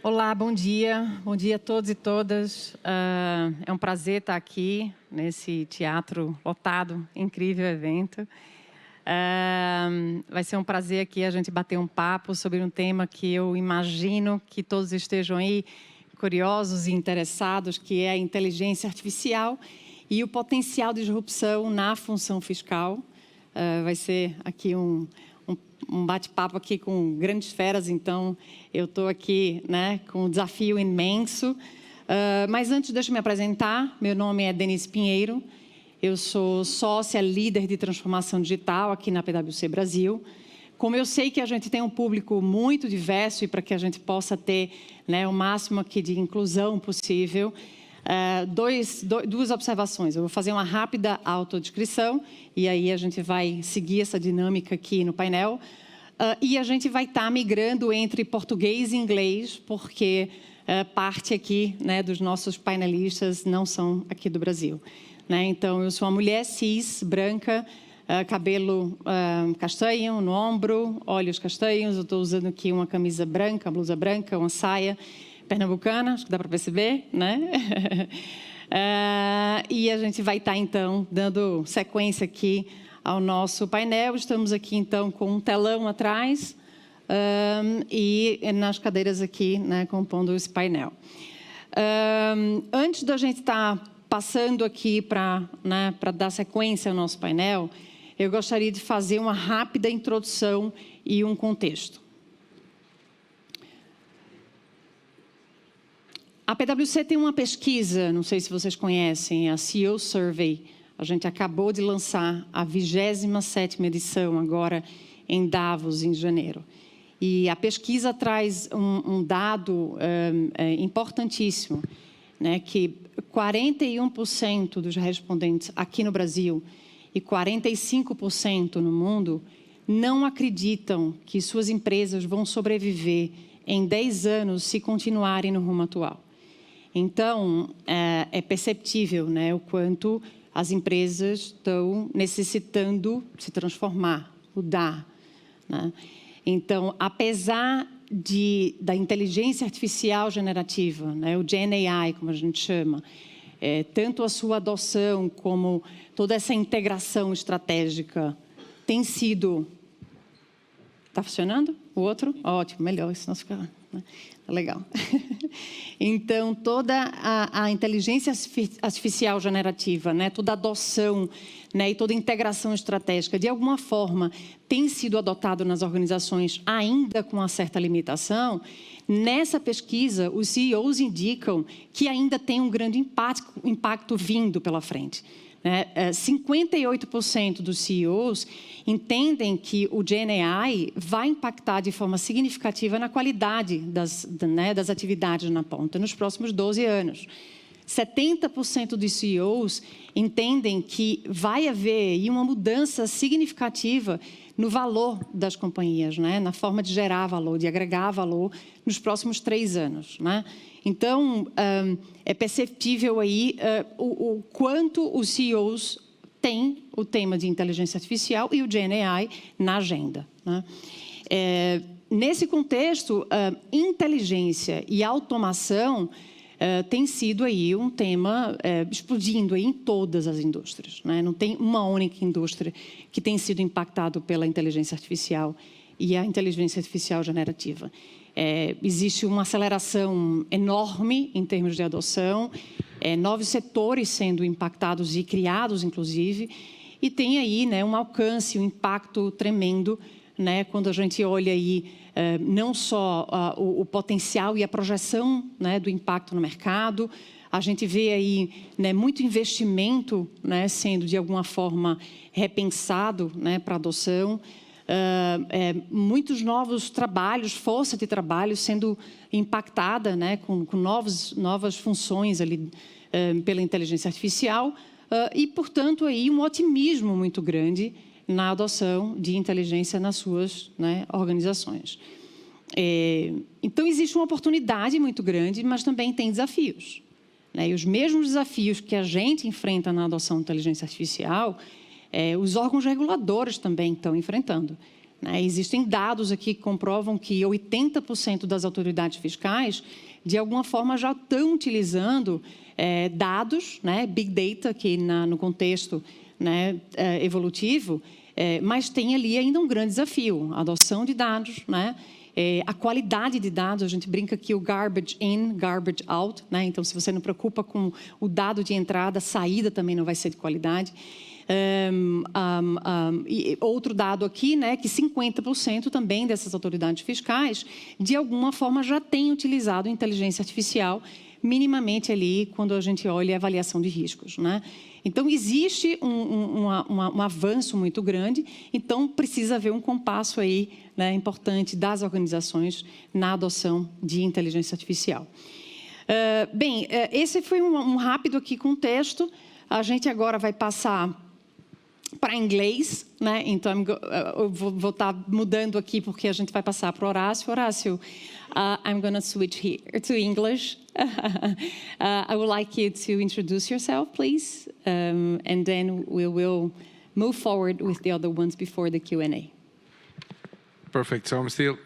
Olá, bom dia a todos e todas. É um prazer estar aqui nesse teatro lotado, incrível evento. Vai ser um prazer aqui a gente bater um papo sobre um tema que eu imagino que todos estejam aí curiosos e interessados, que é a inteligência artificial e o potencial de disrupção na função fiscal. Vai ser aqui um bate-papo aqui com grandes feras, então eu estou aqui, né, com um desafio imenso. Mas antes, deixa eu me apresentar. Meu nome é Denise Pinheiro, eu sou sócia líder de transformação digital aqui na PwC Brasil. Como eu sei que a gente tem um público muito diverso e para que a gente possa ter, né, o máximo aqui de inclusão possível, duas observações. Eu vou fazer uma rápida autodescrição e aí a gente vai seguir essa dinâmica aqui no painel. E a gente vai estar migrando entre português e inglês, porque parte aqui, né, dos nossos painelistas não são aqui do Brasil, né? Então, eu sou uma mulher cis, branca, cabelo castanho no ombro, olhos castanhos. Eu estou usando aqui uma camisa branca, uma blusa branca, uma saia pernambucana, acho que dá para perceber, né? E a gente vai estar, então, dando sequência aqui ao nosso painel. Estamos aqui, então, com um telão atrás e nas cadeiras aqui, né, compondo esse painel. Antes da gente estar passando aqui para dar sequência ao nosso painel, eu gostaria de fazer uma rápida introdução e um contexto. A PwC tem uma pesquisa, não sei se vocês conhecem, a CEO Survey. A gente acabou de lançar a 27ª edição, agora em Davos, em janeiro. E a pesquisa traz um dado importantíssimo, né, que 41% dos respondentes aqui no Brasil e 45% no mundo não acreditam que suas empresas vão sobreviver em 10 anos se continuarem no rumo atual. Então, é perceptível, né, o quanto as empresas estão necessitando se transformar, mudar, né? Então, apesar da inteligência artificial generativa, né, o GenAI, como a gente chama, tanto a sua adoção como toda essa integração estratégica tem sido... Está funcionando? O outro? Ótimo, melhor, isso não fica... Né? Legal. Então, toda a inteligência artificial generativa, né, toda a adoção, né, e toda a integração estratégica, de alguma forma, tem sido adotado nas organizações, ainda com uma certa limitação. Nessa pesquisa, os CEOs indicam que ainda tem um grande impacto vindo pela frente. 58% dos CEOs entendem que o GenAI vai impactar de forma significativa na qualidade das atividades na ponta nos próximos 12 anos. 70% dos CEOs entendem que vai haver aí uma mudança significativa no valor das companhias, né? Na forma de gerar valor, de agregar valor nos próximos 3 anos, né? Então, é perceptível aí o quanto os CEOs têm o tema de inteligência artificial e o GenAI na agenda, né? Nesse contexto, inteligência e automação tem sido aí um tema explodindo aí em todas as indústrias, né? Não tem uma única indústria que tem sido impactada pela inteligência artificial e a inteligência artificial generativa. Existe uma aceleração enorme em termos de adoção, novos setores sendo impactados e criados, inclusive, e tem aí, né, um alcance, um impacto tremendo, né, quando a gente olha aí não só o potencial e a projeção, né, do impacto no mercado. A gente vê aí, né, muito investimento, né, sendo de alguma forma repensado, né, para adoção. Muitos novos trabalhos, força de trabalho sendo impactada, né, com novas funções ali pela inteligência artificial e, portanto, aí um otimismo muito grande na adoção de inteligência nas suas, né, organizações. Então, existe uma oportunidade muito grande, mas também tem desafios, né? E os mesmos desafios que a gente enfrenta na adoção de inteligência artificial, os órgãos reguladores também estão enfrentando, né? Existem dados aqui que comprovam que 80% das autoridades fiscais, de alguma forma, já estão utilizando dados, né? Big Data, aqui no contexto, né, evolutivo, mas tem ali ainda um grande desafio, a adoção de dados, né? A qualidade de dados, a gente brinca que o garbage in, garbage out, né? Então, se você não preocupa com o dado de entrada, a saída também não vai ser de qualidade. E outro dado aqui, né, que 50% também dessas autoridades fiscais, de alguma forma, já têm utilizado inteligência artificial, minimamente ali, quando a gente olha a avaliação de riscos, né? Então, existe um avanço muito grande, então precisa haver um compasso aí, né, importante das organizações na adoção de inteligência artificial. Bem, esse foi um rápido aqui contexto. A gente agora vai passar para inglês, né? Então, eu vou estar mudando aqui porque a gente vai passar para o Horácio. Horácio, I'm going to switch here to English. I would like you to introduce yourself, please, and then we will move forward with the other ones before the Q&A. Perfect. So I'm still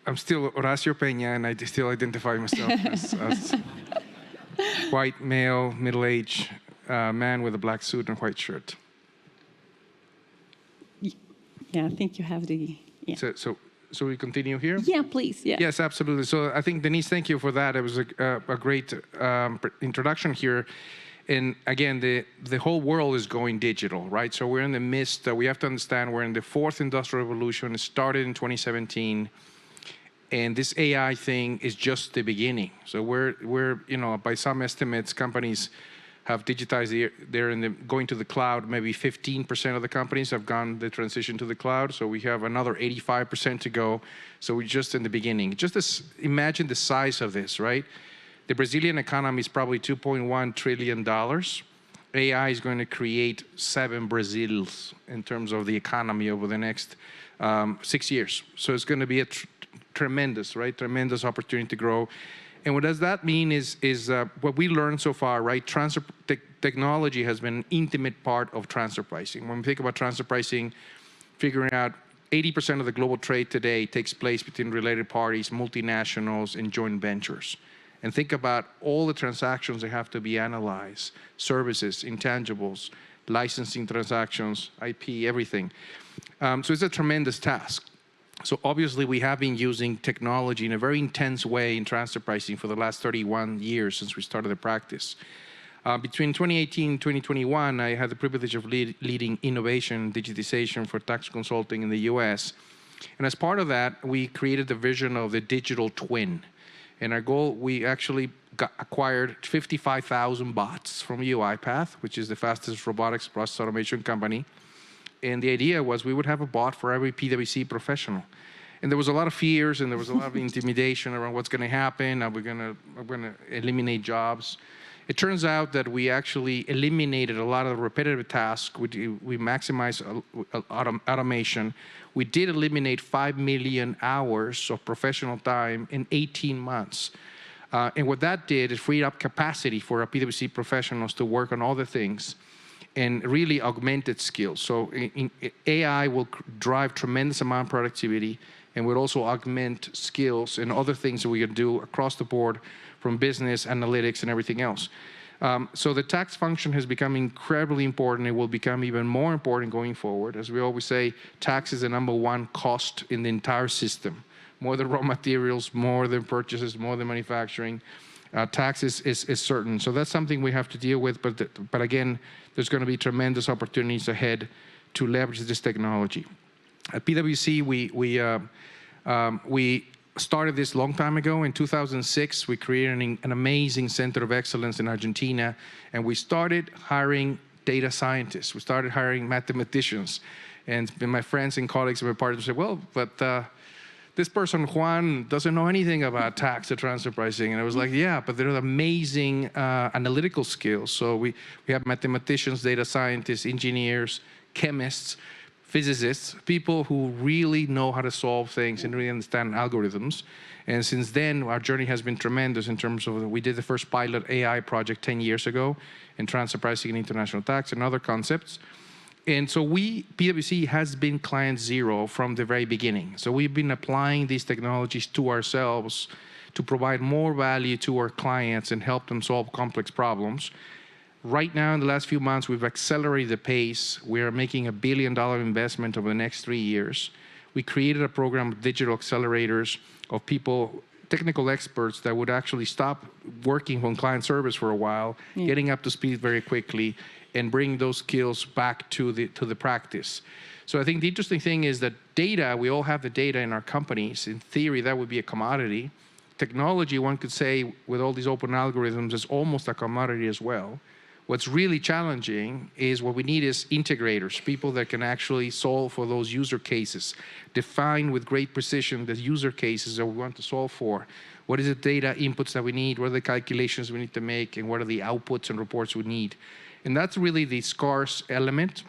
Horacio Peña, and I still identify myself as white male, middle-aged man with a black suit and white shirt. Yeah, I think you have the. Yeah. So we continue here? Yeah, please. Yeah. Yes, absolutely. So I think, Denise, thank you for that. It was a great introduction here. And again, the whole world is going digital, right? So we're in the midst, we have to understand we're in the fourth industrial revolution. It started in 2017. And this AI thing is just the beginning. So we're you know, by some estimates, companies have digitized, they're going to the cloud. Maybe 15% of the companies have gone the transition to the cloud. So we have another 85% to go. So we're just in the beginning. Just imagine the size of this, right? The Brazilian economy is probably $2.1 trillion. AI is going to create 7 Brazils in terms of the economy over the next 6 years. So it's going to be a tremendous, right? Tremendous opportunity to grow. And what does that mean is what we learned so far, right? Transfer technology has been an intimate part of transfer pricing. When we think about transfer pricing, figuring out 80% of the global trade today takes place between related parties, multinationals, and joint ventures. And think about all the transactions that have to be analyzed, services, intangibles, licensing transactions, IP, everything. So it's a tremendous task. So obviously, we have been using technology in a very intense way in transfer pricing for the last 31 years since we started the practice. Between 2018 and 2021, I had the privilege of leading innovation and digitization for tax consulting in the US. And as part of that, we created the vision of the digital twin. And our goal, we actually acquired 55,000 bots from UiPath, which is the fastest robotics process automation company. And the idea was we would have a bot for every PwC professional. And there was a lot of fears and there was a lot of intimidation around what's going to happen. Are we going to eliminate jobs? It turns out that we actually eliminated a lot of the repetitive tasks. We maximized automation. We did eliminate 5 million hours of professional time in 18 months. And what that did is freed up capacity for our PwC professionals to work on other things and really augmented skills. So AI will drive tremendous amount of productivity and will also augment skills and other things that we can do across the board from business, analytics, and everything else. So the tax function has become incredibly important. It will become even more important going forward. As we always say, tax is the #1 cost in the entire system. More than raw materials, more than purchases, more than manufacturing. Tax is certain. So that's something we have to deal with. But again, there's going to be tremendous opportunities ahead to leverage this technology. At PwC, we started this a long time ago. In 2006, we created an amazing center of excellence in Argentina, and we started hiring data scientists. We started hiring mathematicians. And my friends and colleagues and my partners said, well, but this person, Juan, doesn't know anything about tax or transfer pricing. And I was like, yeah, but they're amazing analytical skills. So we have mathematicians, data scientists, engineers, chemists, physicists, people who really know how to solve things and really understand algorithms. And since then, our journey has been tremendous in terms of, we did the first pilot AI project 10 years ago in transfer pricing and international tax and other concepts. And so PwC has been client zero from the very beginning. So we've been applying these technologies to ourselves to provide more value to our clients and help them solve complex problems. Right now, in the last few months, we've accelerated the pace. We're making $1 billion investment over the next 3 years. We created a program of digital accelerators of people, technical experts that would actually stop working on client service for a while, getting up to speed very quickly, and bring those skills back to the practice. So I think the interesting thing is that data, we all have the data in our companies. In theory, that would be a commodity. Technology, one could say, with all these open algorithms, is almost a commodity as well. What's really challenging is what we need is integrators, people that can actually solve for those user cases, define with great precision the user cases that we want to solve for. What is the data inputs that we need? What are the calculations we need to make? And what are the outputs and reports we need? And that's really the scarce element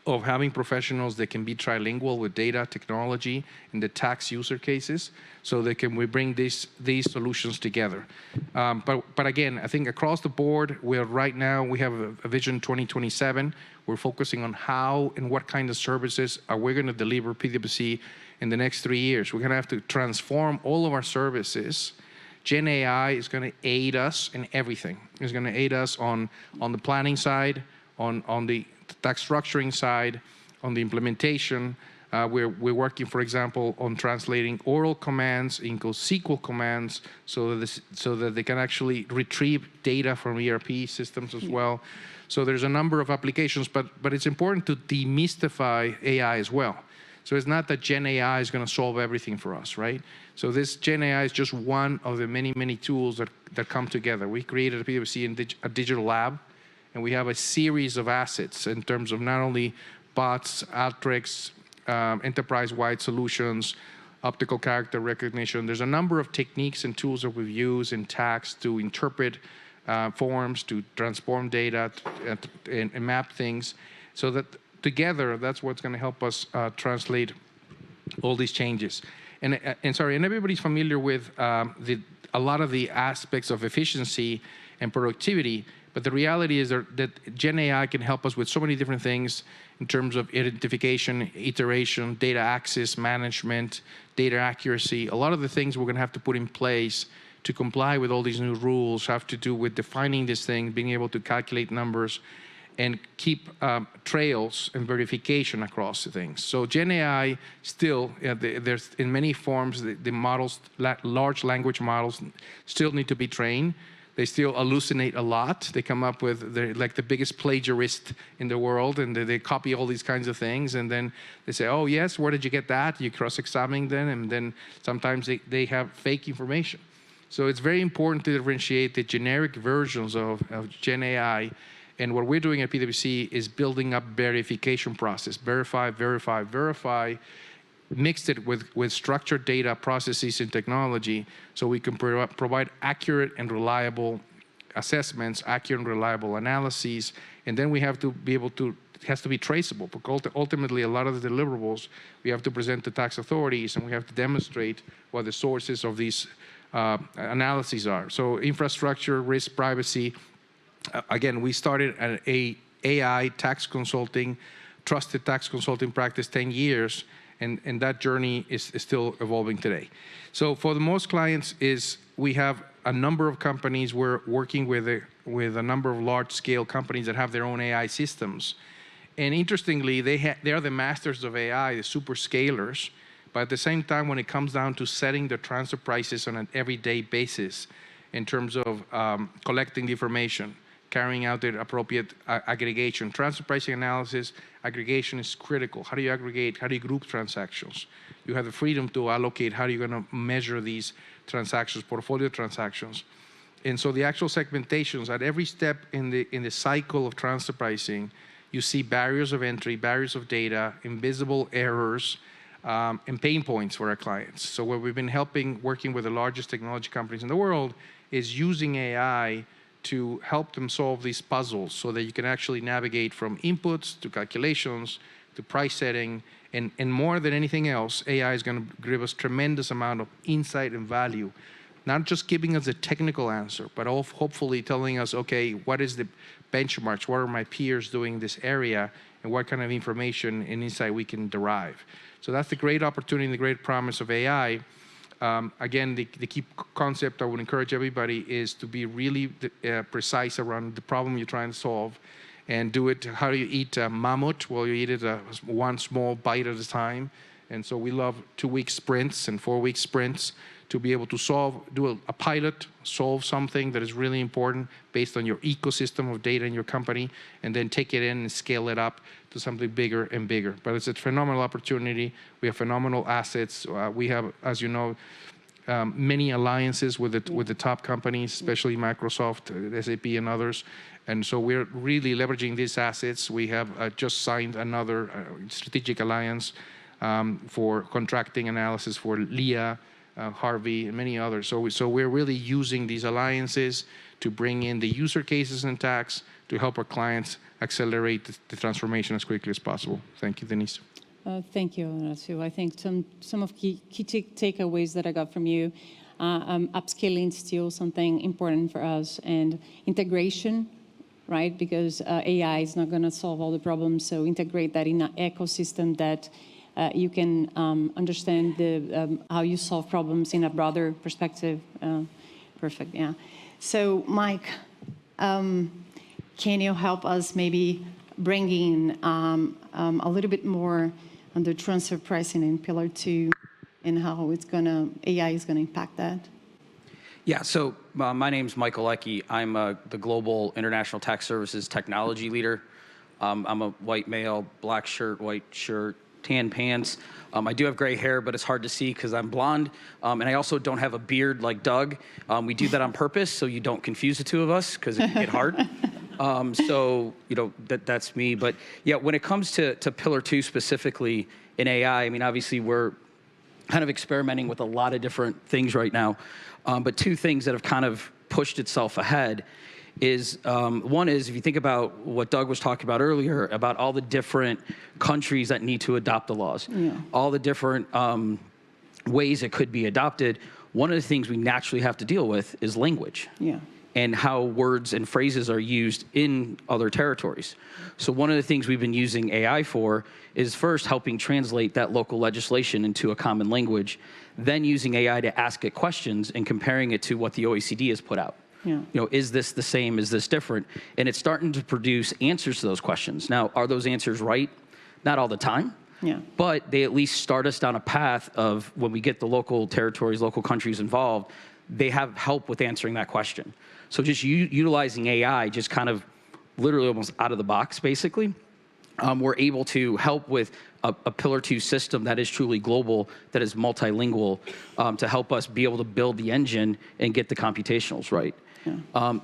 of having professionals that can be trilingual with data, technology, and the tax user cases, so we bring these solutions together. But again, I think across the board, we have a Vision 2027. We're focusing on how and what kind of services are we going to deliver PwC in the next 3 years. We're going to have to transform all of our services. Gen AI is going to aid us in everything. It's going to aid us on the planning side, on the tax structuring side, on the implementation. We're working, for example, on translating oral commands into SQL commands so that they can actually retrieve data from ERP systems as well. So there's a number of applications, but it's important to demystify AI as well. So it's not that Gen AI is going to solve everything for us, right? So this Gen AI is just one of the many, many tools that come together. We created at PwC a digital lab, and we have a series of assets in terms of not only bots, Alteryx, enterprise-wide solutions, optical character recognition. There's a number of techniques and tools that we've used in tax to interpret forms, to transform data, and map things, so that together, that's what's going to help us translate all these changes. And everybody's familiar with a lot of the aspects of efficiency and productivity, but the reality is that Gen AI can help us with so many different things in terms of identification, iteration, data access management, data accuracy. A lot of the things we're going to have to put in place to comply with all these new rules have to do with defining this thing, being able to calculate numbers, and keep trails and verification across the things. So Gen AI still, there's in many forms, the models, large language models still need to be trained. They still hallucinate a lot. They come up with, they're like the biggest plagiarist in the world, and they copy all these kinds of things, and then they say, oh yes, where did you get that? You cross-examine them, and then sometimes they have fake information. So it's very important to differentiate the generic versions of Gen AI. And what we're doing at PwC is building up verification process, verify, verify, verify, mixed it with structured data processes and technology, so we can provide accurate and reliable assessments, accurate and reliable analyses, and then we have to be able to, it has to be traceable, because ultimately a lot of the deliverables we have to present to tax authorities, and we have to demonstrate what the sources of these analyses are. So infrastructure, risk, privacy. Again, we started an AI tax consulting, trusted tax consulting practice 10 years, and that journey is still evolving today. So for the most clients we have a number of companies. We're working with a number of large-scale companies that have their own AI systems. And interestingly, they are the masters of AI, the super scalers, but at the same time, when it comes down to setting the transfer prices on an everyday basis in terms of collecting the information, carrying out the appropriate aggregation. Transfer pricing analysis, aggregation is critical. How do you aggregate? How do you group transactions? You have the freedom to allocate. How are you going to measure these transactions, portfolio transactions? And so the actual segmentations at every step in the cycle of transfer pricing, you see barriers of entry, barriers of data, invisible errors, and pain points for our clients. So what we've been working with the largest technology companies in the world is using AI to help them solve these puzzles so that you can actually navigate from inputs to calculations to price setting. And more than anything else, AI is going to give us tremendous amount of insight and value not just giving us a technical answer, but hopefully telling us, okay, what is the benchmarks, what are my peers doing in this area, and what kind of information and insight we can derive. So that's the great opportunity and the great promise of AI. Again, the key concept I would encourage everybody is to be really precise around the problem you're trying to solve, and do it. How do you eat a mammoth? Well, you eat it one small bite at a time. And so we love 2-week sprints and 4-week sprints to be able to do a pilot, solve something that is really important based on your ecosystem of data in your company, and then take it in and scale it up to something bigger and bigger. But it's a phenomenal opportunity. We have phenomenal assets. We have, as you know, many alliances with the top companies, especially Microsoft, SAP, and others. And so we're really leveraging these assets. We have just signed another strategic alliance for contracting analysis for LIA, Harvey, and many others. So we're really using these alliances to bring in the user cases and tax to help our clients accelerate the transformation as quickly as possible. Thank you, Denise. Thank you, Horacio. I think some of key takeaways that I got from you, upskilling is still something important for us, and integration, right? Because AI is not going to solve all the problems, so integrate that in an ecosystem that you can understand how you solve problems in a broader perspective. Perfect, yeah. So, Mike, can you help us maybe bring in a little bit more on the transfer pricing in Pillar 2 and how AI is going to impact that? Yeah, so my name's Michael Leckie. I'm the Global International Tax Services Technology Leader. I'm a white male, black shirt, white shirt, tan pants. I do have gray hair, but it's hard to see because I'm blonde. And I also don't have a beard like Doug. We do that on purpose so you don't confuse the two of us because it can get hard. So, you know, that's me. But yeah, when it comes to Pillar 2 specifically in AI, I mean, obviously we're kind of experimenting with a lot of different things right now. But two things that have kind of pushed itself ahead is, one is, if you think about what Doug was talking about earlier, about all the different countries that need to adopt the laws, all the different ways it could be adopted, one of the things we naturally have to deal with is language. And how words and phrases are used in other territories. So one of the things we've been using AI for is first helping translate that local legislation into a common language, then using AI to ask it questions and comparing it to what the OECD has put out. You know, is this the same? Is this different? And it's starting to produce answers to those questions. Now, are those answers right? Not all the time. But they at least start us down a path of when we get the local territories, local countries involved, they have help with answering that question. So just utilizing AI, just kind of literally almost out of the box, basically, we're able to help with a Pillar 2 system that is truly global, that is multilingual, to help us be able to build the engine and get the computationals right.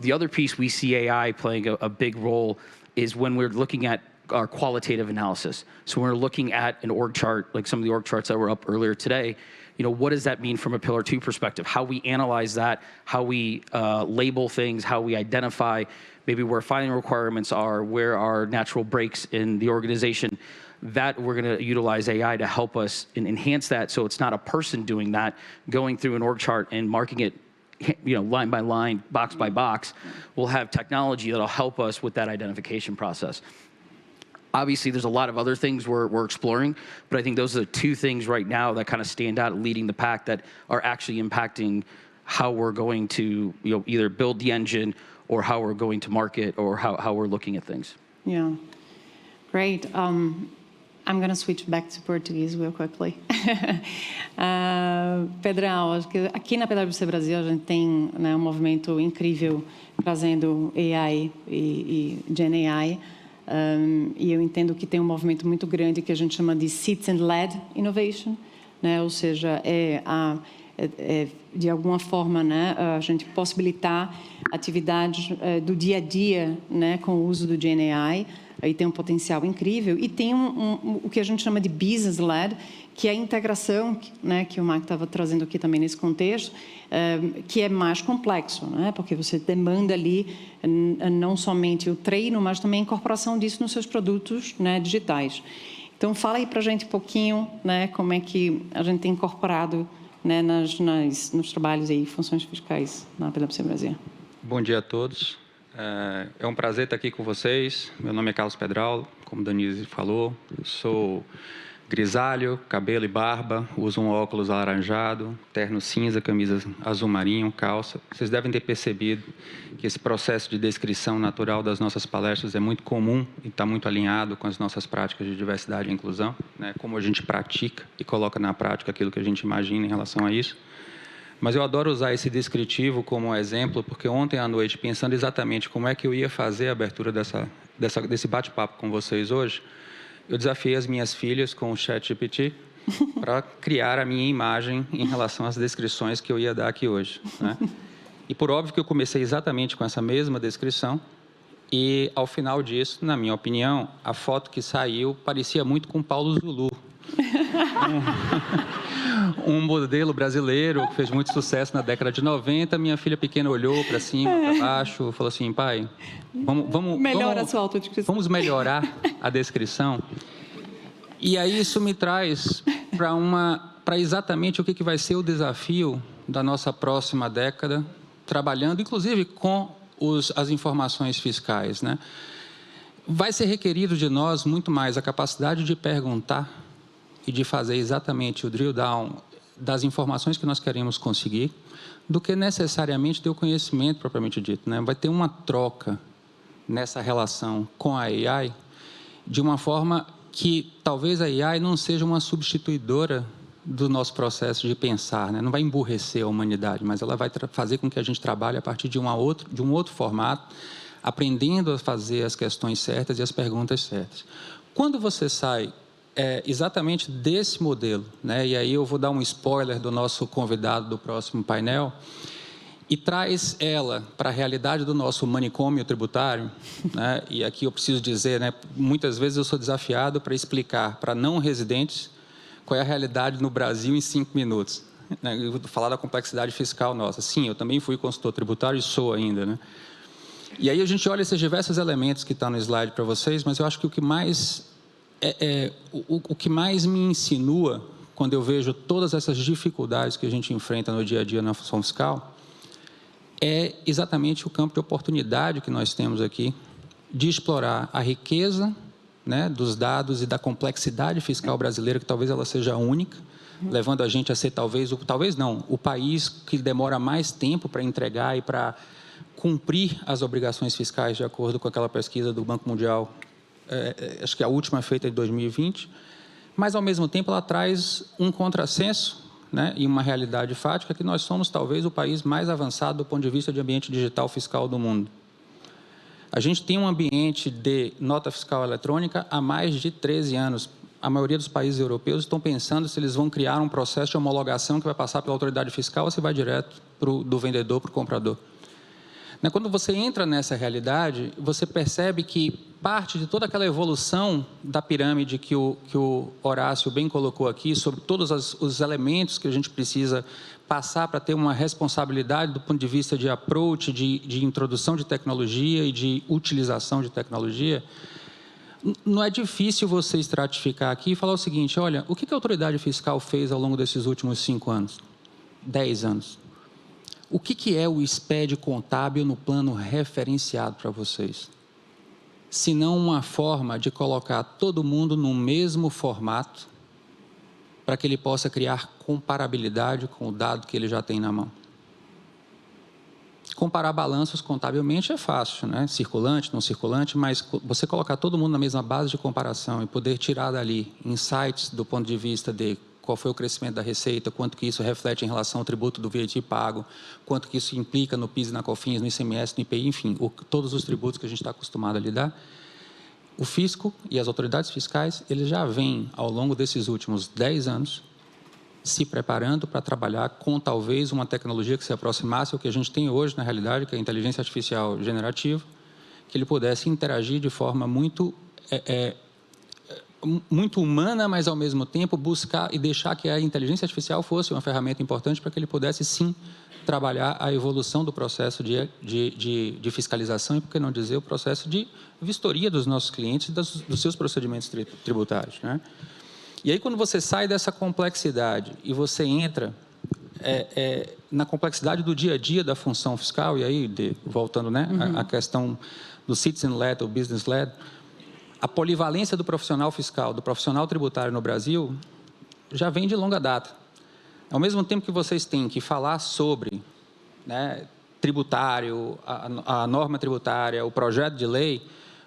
The other piece we see AI playing a big role is when we're looking at our qualitative analysis. So when we're looking at an org chart, like some of the org charts that were up earlier today, you know, what does that mean from a Pillar 2 perspective? How we analyze that, how we label things, how we identify maybe where filing requirements are, where are natural breaks in the organization, that we're going to utilize AI to help us and enhance that so it's not a person doing that, going through an org chart and marking it, you know, line by line, box by box. We'll have technology that'll help us with that identification process. Obviously, there's a lot of other things we're exploring, but I think those are the two things right now that kind of stand out, leading the pack, that are actually impacting how we're going to, you know, either build the engine or how we're going to market or how we're looking at things. Yeah, great. I'm going to switch back to Portuguese real quickly. Pedrão, acho que aqui na PwC Brasil a gente tem, né, movimento incrível trazendo AI e Gen AI. E eu entendo que tem movimento muito grande que a gente chama de citizen-led innovation, né? Ou seja, de alguma forma, né, a gente possibilitar atividades do dia a dia, né, com o uso do Gen AI. Aí tem um potencial incrível. E tem o que a gente chama de business-led, que é a integração, né, que o Mark estava trazendo aqui também nesse contexto, que é mais complexo, né, porque você demanda ali não somente o treino, mas também a incorporação disso nos seus produtos, né, digitais. Então, fala aí para a gente um pouquinho, né, como é que a gente tem incorporado né, nos trabalhos e funções fiscais na PwC Brasil. Bom dia a todos. É um prazer estar aqui com vocês. Meu nome é Carlos Pedralo, como Denise falou. Eu sou grisalho, cabelo e barba, uso um óculos alaranjado, terno cinza, camisa azul marinho, calça. Vocês devem ter percebido que esse processo de descrição natural das nossas palestras é muito comum e está muito alinhado com as nossas práticas de diversidade e inclusão, né? Como a gente pratica e coloca na prática aquilo que a gente imagina em relação a isso. Mas eu adoro usar esse descritivo como exemplo, porque ontem à noite, pensando exatamente como é que eu ia fazer a abertura desse bate-papo com vocês hoje, eu desafiei as minhas filhas com o ChatGPT para criar a minha imagem em relação às descrições que eu ia dar aqui hoje, né? E por óbvio que eu comecei exatamente com essa mesma descrição e, ao final disso, na minha opinião, a foto que saiu parecia muito com Paulo Zulu. Um modelo brasileiro que fez muito sucesso na década de 90. Minha filha pequena olhou para cima, para baixo, falou assim: pai, vamos melhorar a descrição. E aí isso me traz para exatamente o que vai ser o desafio da nossa próxima década, trabalhando inclusive com as informações fiscais, né? Vai ser requerido de nós muito mais a capacidade de perguntar e de fazer exatamente o drill down das informações que nós queremos conseguir, do que necessariamente ter o conhecimento propriamente dito, né? Vai ter uma troca nessa relação com a AI, de uma forma que talvez a AI não seja uma substituidora do nosso processo de pensar, né? Não vai emburrecer a humanidade, mas ela vai fazer com que a gente trabalhe a partir de um outro formato, aprendendo a fazer as questões certas e as perguntas certas. Quando você sai exatamente desse modelo, né? E aí eu vou dar um spoiler do nosso convidado do próximo painel, e traz ela para a realidade do nosso manicômio tributário, né? E aqui eu preciso dizer, né, muitas vezes eu sou desafiado para explicar para não residentes qual é a realidade no Brasil em 5 minutos. Né? Eu vou falar da complexidade fiscal nossa. Sim, eu também fui consultor tributário e sou ainda, né? E aí a gente olha esses diversos elementos que estão no slide para vocês, mas eu acho que o que mais me insinua, quando eu vejo todas essas dificuldades que a gente enfrenta no dia a dia na função fiscal, é exatamente o campo de oportunidade que nós temos aqui de explorar a riqueza, né, dos dados e da complexidade fiscal brasileira, que talvez ela seja única, levando a gente a ser o país que demora mais tempo para entregar e para cumprir as obrigações fiscais de acordo com aquela pesquisa do Banco Mundial, acho que a última feita em 2020, mas ao mesmo tempo ela traz um contrassenso, né, e uma realidade fática que nós somos talvez o país mais avançado do ponto de vista de ambiente digital fiscal do mundo. A gente tem um ambiente de nota fiscal eletrônica há mais de 13 anos. A maioria dos países europeus estão pensando se eles vão criar um processo de homologação que vai passar pela autoridade fiscal ou se vai direto do vendedor para o comprador. Quando você entra nessa realidade, você percebe que parte de toda aquela evolução da pirâmide que o Horácio bem colocou aqui, sobre todos os elementos que a gente precisa passar para ter uma responsabilidade do ponto de vista de approach, de introdução de tecnologia e de utilização de tecnologia, não é difícil você estratificar aqui e falar o seguinte: olha, o que a autoridade fiscal fez ao longo desses últimos 5 anos, 10 anos? O que é o SPED contábil no plano referenciado para vocês? Se não uma forma de colocar todo mundo no mesmo formato para que ele possa criar comparabilidade com o dado que ele já tem na mão. Comparar balanços contabilmente é fácil, né? Circulante, não circulante, mas você colocar todo mundo na mesma base de comparação e poder tirar dali insights do ponto de vista de qual foi o crescimento da receita, quanto que isso reflete em relação ao tributo do VAT pago, quanto que isso implica no PIS e na COFINS, no ICMS, no IPI, enfim, todos os tributos que a gente está acostumado a lidar. O fisco e as autoridades fiscais, eles já vêm, ao longo desses últimos 10 anos, se preparando para trabalhar com talvez uma tecnologia que se aproximasse ao que a gente tem hoje, na realidade, que é a inteligência artificial generativa, que ele pudesse interagir de forma muito humana, mas ao mesmo tempo buscar e deixar que a inteligência artificial fosse uma ferramenta importante para que ele pudesse sim trabalhar a evolução do processo de fiscalização e, por que não dizer, o processo de vistoria dos nossos clientes e dos seus procedimentos tributários, né? E aí, quando você sai dessa complexidade e você entra na complexidade do dia a dia da função fiscal, e aí, voltando, né, a questão do citizen-led ou business-led, a polivalência do profissional fiscal, do profissional tributário no Brasil, já vem de longa data. Ao mesmo tempo que vocês têm que falar sobre, né, tributário, a norma tributária, o projeto de lei,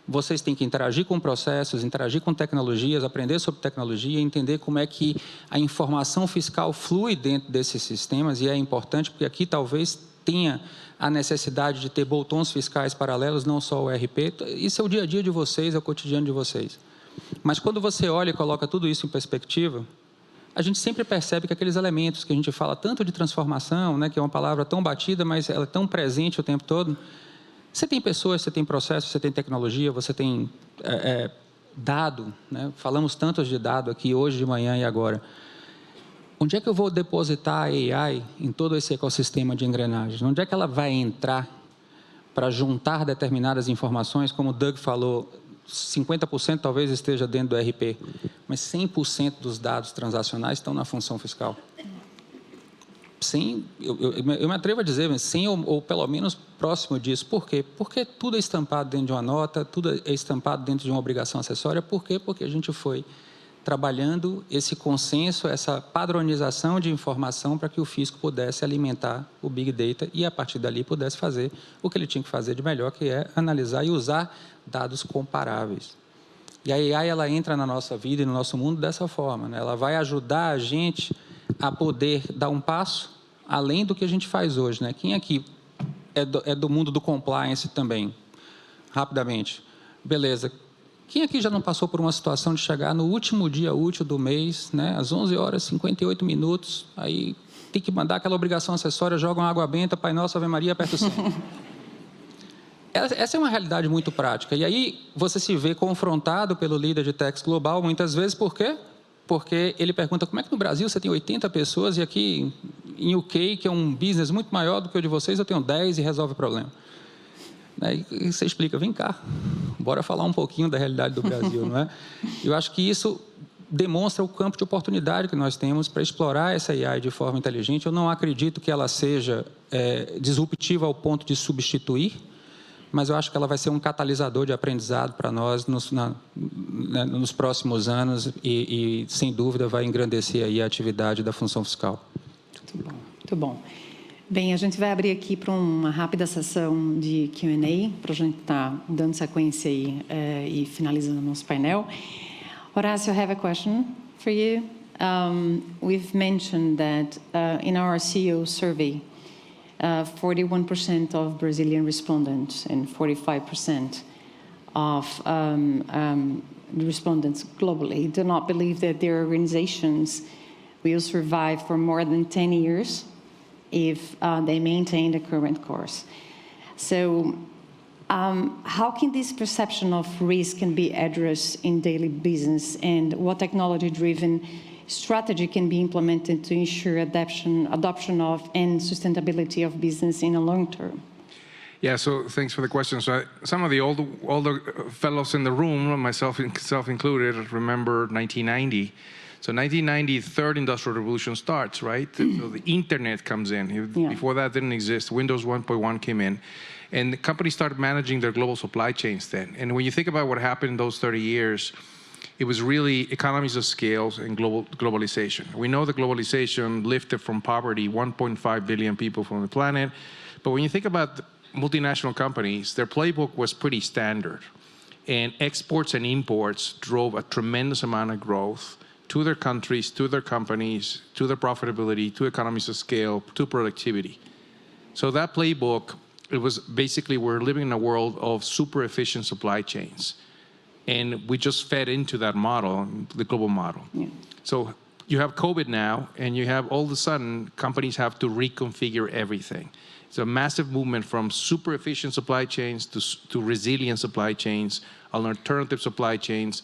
vocês têm que interagir com processos, interagir com tecnologias, aprender sobre tecnologia, entender como é que a informação fiscal flui dentro desses sistemas, e é importante porque aqui talvez tenha a necessidade de ter botões fiscais paralelos, não só o RP. Isso é o dia a dia de vocês, é o cotidiano de vocês. Mas quando você olha e coloca tudo isso em perspectiva, a gente sempre percebe que aqueles elementos que a gente fala tanto de transformação, né, que é uma palavra tão batida, mas ela é tão presente o tempo todo. Você tem pessoas, você tem processos, você tem tecnologia, você tem dado, né? Falamos tanto de dado aqui hoje de manhã e agora. Onde é que eu vou depositar a AI em todo esse ecossistema de engrenagens? Onde é que ela vai entrar para juntar determinadas informações, como o Doug falou, 50% talvez esteja dentro do RP, mas 100% dos dados transacionais estão na função fiscal. Sem, eu me atrevo a dizer, mas sem ou pelo menos próximo disso. Por quê? Porque tudo é estampado dentro de uma nota, tudo é estampado dentro de uma obrigação acessória. Por quê? Porque a gente foi trabalhando esse consenso, essa padronização de informação para que o fisco pudesse alimentar o Big Data e, a partir dali, pudesse fazer o que ele tinha que fazer de melhor, que é analisar e usar dados comparáveis. E a AI, ela entra na nossa vida e no nosso mundo dessa forma, né? Ela vai ajudar a gente a poder dar um passo além do que a gente faz hoje, né? Quem aqui é do mundo do compliance também? Rapidamente. Beleza. Quem aqui já não passou por uma situação de chegar no último dia útil do mês, né, às 11 horas e 58 minutos, aí tem que mandar aquela obrigação acessória, joga uma água benta, Pai Nosso, Ave Maria, aperta o 100. Essa é uma realidade muito prática. E aí você se vê confrontado pelo líder de tax global, muitas vezes, por quê? Porque ele pergunta, como é que no Brasil você tem 80 pessoas e aqui em UK, que é um business muito maior do que o de vocês, eu tenho 10 e resolve o problema. E você explica, vem cá, bora falar um pouquinho da realidade do Brasil, não é? Eu acho que isso demonstra o campo de oportunidade que nós temos para explorar essa AI de forma inteligente. Eu não acredito que ela seja disruptiva ao ponto de substituir, mas eu acho que ela vai ser um catalisador de aprendizado para nós nos próximos anos e, sem dúvida, vai engrandecer aí a atividade da função fiscal. Muito bom, muito bom. Bem, a gente vai abrir aqui para uma rápida sessão de Q&A, para a gente estar dando sequência aí e finalizando o nosso painel. Horácio, I have a question for you. We've mentioned that in our CEO survey, 41% of Brazilian respondents and 45% of the respondents globally do not believe that their organizations will survive for more than 10 years if they maintain the current course. So how can this perception of risk can be addressed in daily business, and what technology-driven strategy can be implemented to ensure adoption of and sustainability of business in the long term? Yeah, so thanks for the question. So some of the older fellows in the room, myself included, remember 1990. So 1990, third industrial revolution starts, right? So the internet comes in. Yeah. Before that didn't exist. Windows 1.1 came in. And the companies started managing their global supply chains then. And when you think about what happened in those 30 years, it was really economies of scale and globalization. We know that globalization lifted from poverty 1.5 billion people from the planet. But when you think about multinational companies, their playbook was pretty standard. And exports and imports drove a tremendous amount of growth to their countries, to their companies, to their profitability, to economies of scale, to productivity. So that playbook, it was basically, we're living in a world of super efficient supply chains. And we just fed into that model, the global model. Yeah. So you have COVID now, and you have all of a sudden, companies have to reconfigure everything. It's a massive movement from super efficient supply chains to resilient supply chains, alternative supply chains.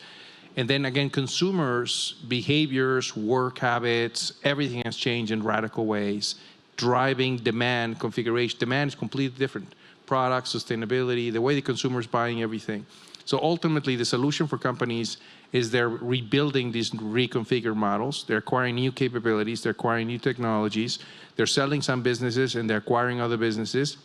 And then again, consumers' behaviors, work habits, everything has changed in radical ways, driving demand, configuration. Demand is completely different. Products, sustainability, the way the consumer is buying everything. So ultimately, the solution for companies is they're rebuilding these reconfigured models. They're acquiring new capabilities. They're acquiring new technologies. They're selling some businesses and they're acquiring other businesses.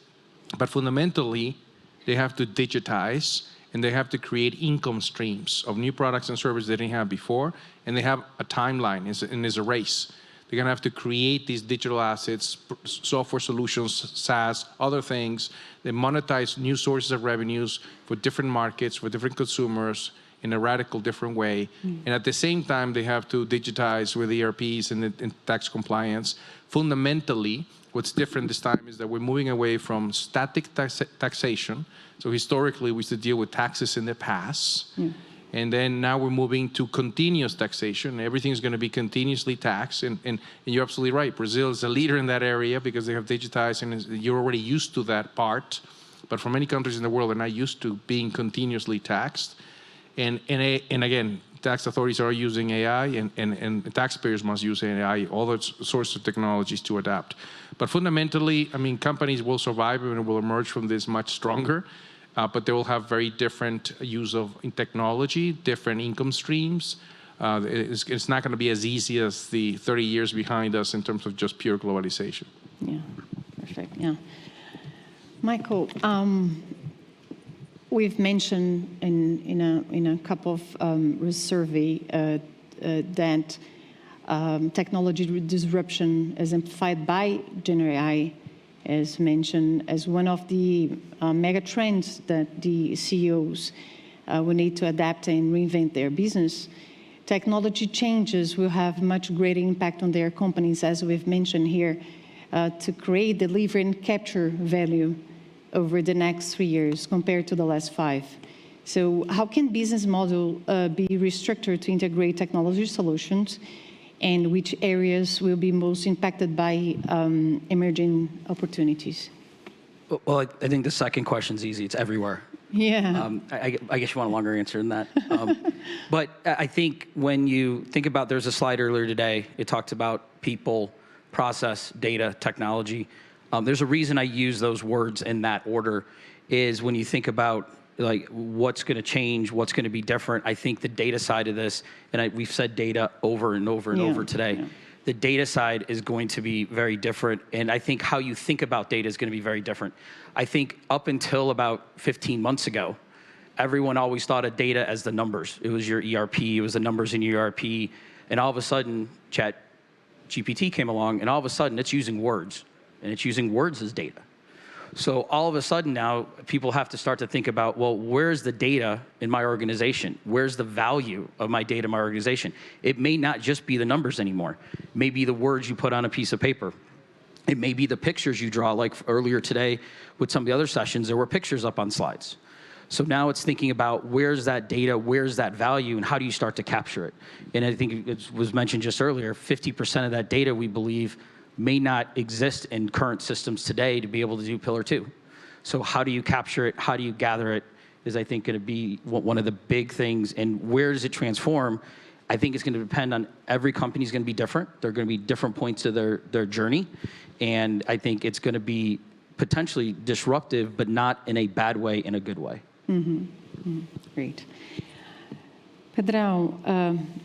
But fundamentally, they have to digitize and they have to create income streams of new products and services they didn't have before. And they have a timeline, and there's a race. They're going to have to create these digital assets, software solutions, SaaS, other things. They monetize new sources of revenues for different markets, for different consumers in a radical different way. And at the same time, they have to digitize with ERPs and tax compliance. Fundamentally, what's different this time is that we're moving away from static taxation. So historically, we used to deal with taxes in the past. And then now we're moving to continuous taxation. Everything's going to be continuously taxed. And you're absolutely right. Brazil is a leader in that area because they have digitized and you're already used to that part. But for many countries in the world, they're not used to being continuously taxed. And again, tax authorities are using AI and taxpayers must use AI, all those sorts of technologies to adapt. But fundamentally, I mean, companies will survive and will emerge from this much stronger. But they will have very different use of technology, different income streams. It's not going to be as easy as the 30 years behind us in terms of just pure globalization. Yeah, perfect. Yeah. Michael, we've mentioned in a couple of survey that technology disruption exemplified by GenAI is mentioned as one of the mega trends that the CEOs will need to adapt and reinvent their business. Technology changes will have much greater impact on their companies, as we've mentioned here, to create, deliver, and capture value over the next 3 years compared to the last 5. So how can business model be restructured to integrate technology solutions, and which areas will be most impacted by emerging opportunities? Well, I think the second question is easy. It's everywhere. Yeah. I guess you want a longer answer than that. But I think when you think about, there's a slide earlier today, it talked about people, process, data, technology. There's a reason I use those words in that order, is when you think about like what's going to change, what's going to be different. I think the data side of this, and we've said data over and over and over today, the data side is going to be very different. And I think how you think about data is going to be very different. I think up until about 15 months ago, everyone always thought of data as the numbers. It was your ERP, it was the numbers in your ERP. And all of a sudden, ChatGPT came along, and all of a sudden it's using words, and it's using words as data. So all of a sudden now, people have to start to think about, well, where's the data in my organization? Where's the value of my data in my organization? It may not just be the numbers anymore. It may be the words you put on a piece of paper. It may be the pictures you draw, like earlier today with some of the other sessions, there were pictures up on slides. So now it's thinking about where's that data, where's that value, and how do you start to capture it? And I think it was mentioned just earlier, 50% of that data, we believe, may not exist in current systems today to be able to do Pillar 2. So how do you capture it? How do you gather it is, I think, going to be one of the big things. And where does it transform? I think it's going to depend on, every company is going to be different. There are going to be different points of their journey. And I think it's going to be potentially disruptive, but not in a bad way, in a good way. Great. Pedrão,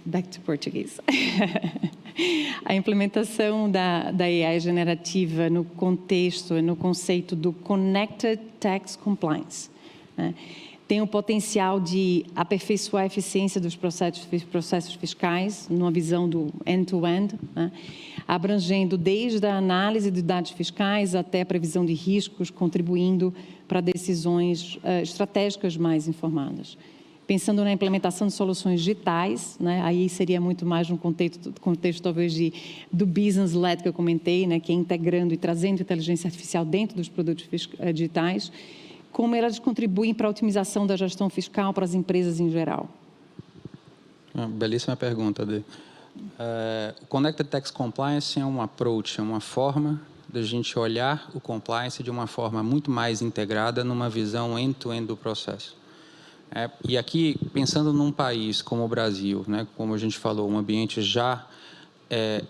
back to Portuguese. A implementação da AI generativa no contexto, no conceito do Connected Tax Compliance, né, tem o potencial de aperfeiçoar a eficiência dos processos fiscais, numa visão do end-to-end, né, abrangendo desde a análise de dados fiscais até a previsão de riscos, contribuindo para decisões estratégicas mais informadas. Pensando na implementação de soluções digitais, né, aí seria muito mais no contexto talvez do business-led que eu comentei, né, que é integrando e trazendo inteligência artificial dentro dos produtos digitais, como elas contribuem para a otimização da gestão fiscal para as empresas em geral. Belíssima pergunta, Adê. Connected Tax Compliance é um approach, é uma forma da gente olhar o compliance de uma forma muito mais integrada, numa visão end-to-end do processo. E aqui, pensando num país como o Brasil, né, como a gente falou, um ambiente já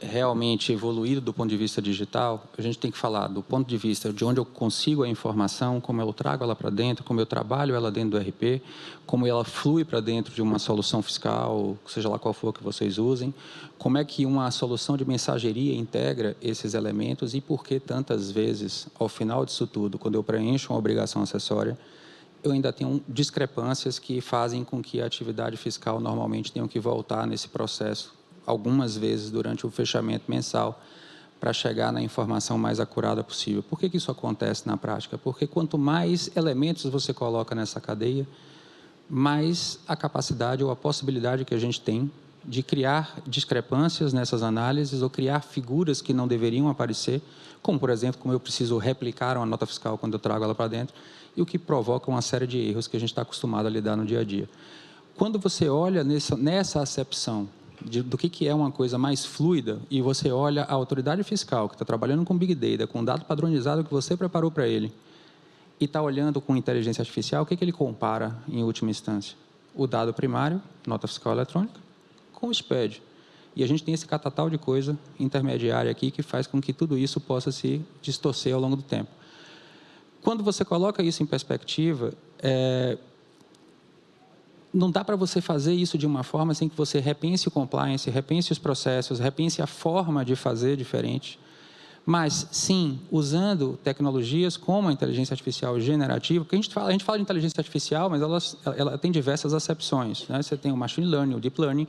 realmente evoluído do ponto de vista digital, a gente tem que falar do ponto de vista de onde eu consigo a informação, como eu trago ela para dentro, como eu trabalho ela dentro do RP, como ela flui para dentro de uma solução fiscal, seja lá qual for que vocês usem, como é que uma solução de mensageria integra esses elementos e por que tantas vezes, ao final disso tudo, quando eu preencho uma obrigação acessória, eu ainda tenho discrepâncias que fazem com que a atividade fiscal normalmente tenha que voltar nesse processo algumas vezes durante o fechamento mensal para chegar na informação mais acurada possível. Por que isso acontece na prática? Porque quanto mais elementos você coloca nessa cadeia, mais a capacidade ou a possibilidade que a gente tem de criar discrepâncias nessas análises ou criar figuras que não deveriam aparecer, como, por exemplo, como eu preciso replicar uma nota fiscal quando eu trago ela para dentro, e o que provoca uma série de erros que a gente está acostumado a lidar no dia a dia. Quando você olha nessa acepção do que é uma coisa mais fluida, e você olha a autoridade fiscal, que está trabalhando com Big Data, com dado padronizado que você preparou para ele, e está olhando com inteligência artificial, o que ele compara em última instância? O dado primário, nota fiscal eletrônica, com o SPED. E a gente tem esse catatal de coisa intermediária aqui que faz com que tudo isso possa se distorcer ao longo do tempo. Quando você coloca isso em perspectiva, não dá para você fazer isso de uma forma sem que você repense o compliance, repense os processos, repense a forma de fazer diferente. Mas, sim, usando tecnologias como a inteligência artificial generativa, porque a gente fala de inteligência artificial, mas ela tem diversas acepções, né? Você tem o machine learning, o deep learning.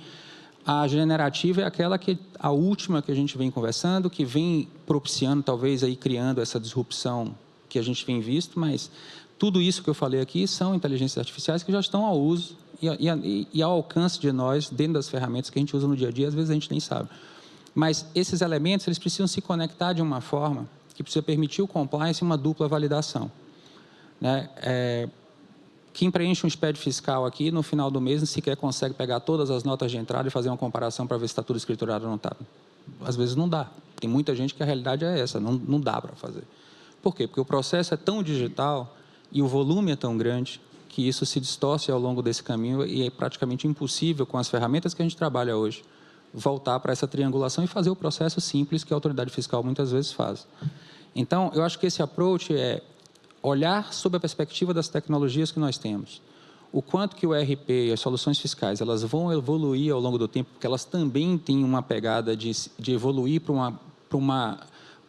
A generativa é aquela a última que a gente vem conversando, que vem propiciando, talvez, aí, criando essa disrupção que a gente tem visto, mas tudo isso que eu falei aqui são inteligências artificiais que já estão ao uso e ao alcance de nós, dentro das ferramentas que a gente usa no dia a dia, às vezes a gente nem sabe. Mas esses elementos, eles precisam se conectar de uma forma que precisa permitir o compliance e uma dupla validação, né? Quem preenche um SPED fiscal aqui, no final do mês, sequer consegue pegar todas as notas de entrada e fazer uma comparação para ver se está tudo escriturado ou não está. Às vezes não dá. Tem muita gente que a realidade é essa, não dá para fazer. Por quê? Porque o processo é tão digital e o volume é tão grande que isso se distorce ao longo desse caminho e é praticamente impossível, com as ferramentas que a gente trabalha hoje, voltar para essa triangulação e fazer o processo simples que a autoridade fiscal muitas vezes faz. Então, eu acho que esse approach é olhar sob a perspectiva das tecnologias que nós temos. O quanto que o ERP e as soluções fiscais elas vão evoluir ao longo do tempo, porque elas também têm uma pegada de evoluir para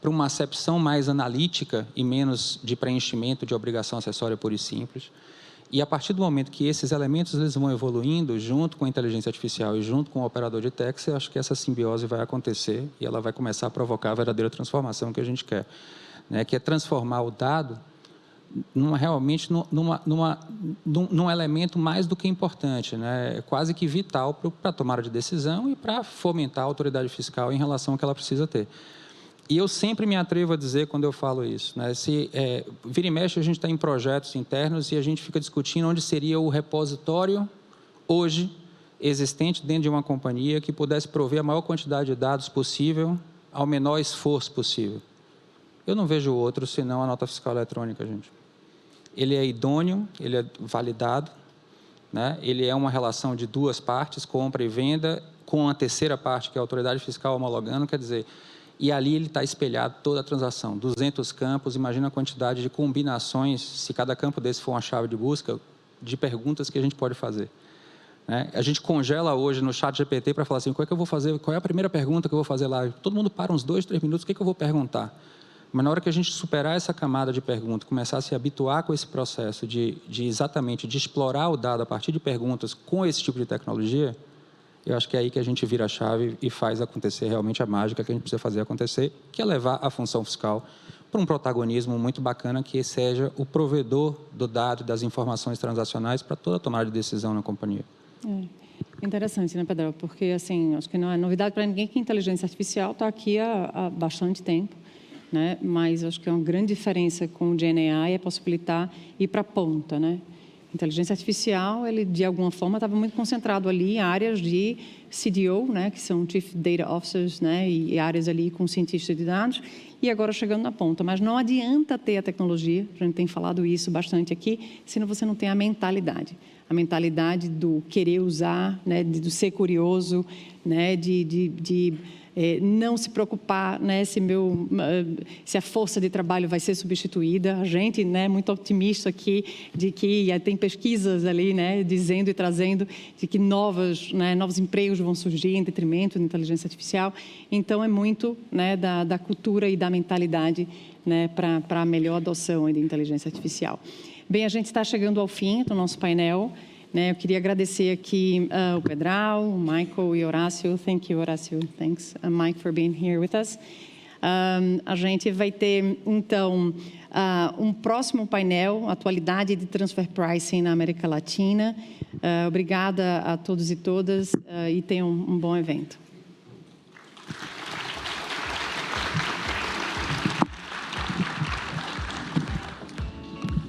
uma acepção mais analítica e menos de preenchimento de obrigação acessória pura e simples. E a partir do momento que esses elementos eles vão evoluindo, junto com a inteligência artificial e junto com o operador de tax, eu acho que essa simbiose vai acontecer e ela vai começar a provocar a verdadeira transformação que a gente quer, né? Que é transformar o dado realmente num elemento mais do que importante, né? Quase que vital para a tomada de decisão e para fomentar a autoridade fiscal em relação ao que ela precisa ter. E eu sempre me atrevo a dizer quando eu falo isso, né? Vira e mexe, a gente está em projetos internos e a gente fica discutindo onde seria o repositório hoje existente dentro de uma companhia que pudesse prover a maior quantidade de dados possível ao menor esforço possível. Eu não vejo outro senão a nota fiscal eletrônica, gente. Ele é idôneo, ele é validado, né? Ele é uma relação de duas partes, compra e venda, com a terceira parte, que é a autoridade fiscal homologando, quer dizer... E ali ele está espelhado toda a transação, 200 campos, imagina a quantidade de combinações, se cada campo desse for uma chave de busca, de perguntas que a gente pode fazer, né? A gente congela hoje no chat GPT para falar assim, qual é que eu vou fazer, qual é a primeira pergunta que eu vou fazer lá? Todo mundo para uns 2, 3 minutos, o que eu vou perguntar? Mas na hora que a gente superar essa camada de pergunta, começar a se habituar com esse processo de exatamente de explorar o dado a partir de perguntas com esse tipo de tecnologia, eu acho que é aí que a gente vira a chave e faz acontecer realmente a mágica que a gente precisa fazer acontecer, que é levar a função fiscal para um protagonismo muito bacana, que seja o provedor do dado, das informações transacionais para toda a tomada de decisão na companhia. Interessante, né, Pedro? Porque, assim, acho que não é novidade para ninguém que a inteligência artificial está aqui há bastante tempo, né? Mas acho que é uma grande diferença com o GenAI é possibilitar ir para a ponta, né? Inteligência artificial, ele de alguma forma estava muito concentrado ali em áreas de CDO, né, que são Chief Data Officers, né, e áreas ali com cientistas de dados, e agora chegando na ponta. Mas não adianta ter a tecnologia, a gente tem falado isso bastante aqui, se você não tem a mentalidade do querer usar, né, do ser curioso, né, de não se preocupar, né, se a força de trabalho vai ser substituída. A gente, né, muito otimista aqui de que tem pesquisas ali, né, dizendo e trazendo de que novos empregos vão surgir em detrimento da inteligência artificial. Então, é muito, né, da cultura e da mentalidade, né, para a melhor adoção de inteligência artificial. Bem, a gente está chegando ao fim do nosso painel. Eu queria agradecer aqui o Pedral, o Michael e o Horácio. Thank you, Horácio. Thanks, Mike, for being here with us. A gente vai ter, então, um próximo painel, Atualidade de Transfer Pricing na América Latina. Obrigada a todos e todas e tenham um bom evento.